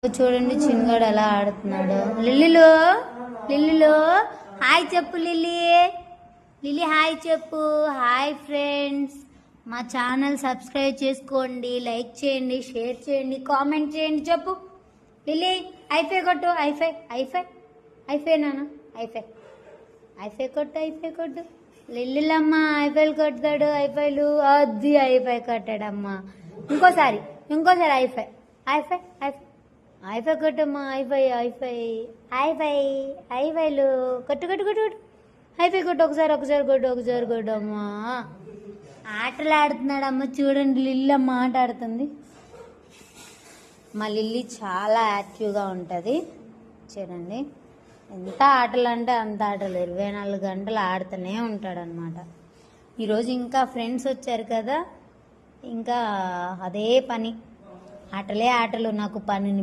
చూడండి చిన్నగాడు ఎలా ఆడుతున్నాడు. లిల్లీలో లిల్లీలో హాయ్ చెప్పు లిల్లీ. లిల్లీ హాయ్ చెప్పు. హాయ్ ఫ్రెండ్స్, మా ఛానల్ సబ్స్క్రైబ్ చేసుకోండి, లైక్ చేయండి, షేర్ చేయండి, కామెంట్ చేయండి. చెప్పు లిల్లీ. ఐఫై కొట్టు. ఐఫై ఐఫై ఐఫై నాన్న. ఐఫై ఐఫై కొట్టు. ఐఫై కొట్టు. లిల్లీలమ్మ ఐఫైలు కొడతాడు. ఐఫైలు అది ఐఫై కొట్టాడమ్మా. ఇంకోసారి ఐఫై ఐఫై ఐఫై ఐఫై కొట్టమ్మా. ఐఫై ఐఫై ఐఫై ఐఫైలు కొట్టు కొట్టు కొట్టు కొట్టు. ఐఫై కొట్టు. ఒకసారి కొట్టమ్మా. ఆటలు ఆడుతున్నాడమ్మ. చూడండి లిల్లమ్మ ఆట ఆడుతుంది. మా లిల్లీ చాలా యాక్టివ్గా ఉంటుంది. చూడండి ఎంత ఆటలు అంటే అంత ఆటలు, 24 గంటలు ఆడుతూనే ఉంటాడనమాట. ఈరోజు ఇంకా ఫ్రెండ్స్ వచ్చారు కదా, ఇంకా అదే పని, ఆటలే ఆటలు. నాకు పని మీద